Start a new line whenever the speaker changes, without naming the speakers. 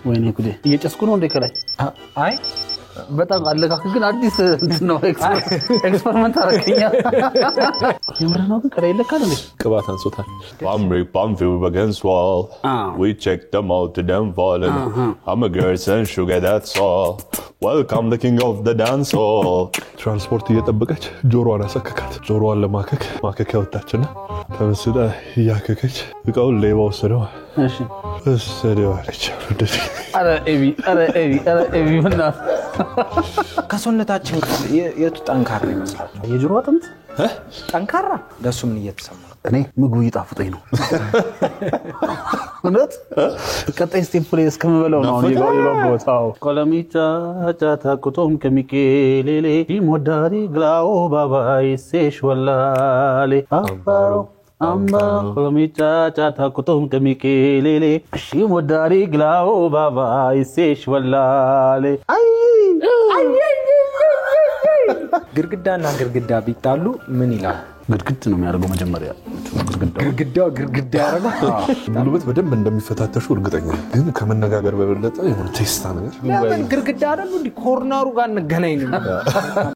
ወይኔ ጉዴ እየጨስኩ ነው እንደ ከላይ
አይ
በጣም አለካክ ግን አዲስ ነው ኤክስፐሪመንት አረከኛ የምረናው ግን ከላይ ለካለ ነው
ቅባት አንሶታል bomb feel against wall we check them out to them falling I'm a girl and sugar that's all welcome the king of the dance hall ትራንስፖርት እየጠበቀች ጆሮዋን አሰከካት ጆሮዋን ለማከክ ማከክ ያወጣችና ተመስዳ ያከከች እቃውን ሌባ ወሰደው
እሺ
ወሰደው አለች
አረ ኤቢ ምንና
ከሰውነታችን የቱ ጠንካራ ይመስላል
የጆሮ አጥንት
ጠንካራ ለሱ ምን እየተሰማ
እኔ ምግቡ ይጣፍጠኝ ነው እውነት ቀጣይ ስቴፕ ላይ እስከምበላው ነው የባቦታው ቆለሚታ ጫታ ቁቶም ከሚኬሌሌ ዲሞዳሪ ግላኦ ባባይ ሴሽ ወላሌ አባሮ አምባ ቆለሚታ ጫታ ቁቶም ከሚኬሌሌ ዲሞዳሪ ግላኦ ባባይ ሴሽ ወላሌ አይ
ግርግዳና ግርግዳ ቢጣሉ ምን ይላል
ግድግድ ነው የሚያደርገው መጀመሪያ
ግርግዳ ያረጋል
ሙሉበት በደንብ እንደሚፈታተሹ እርግጠኛ ግን ከመነጋገር በበለጠ የሆነ ቴስታ ነገር
ለምን ግርግዳ አይደል እንዴ ኮርነሩ ጋር እንገናኝ ነው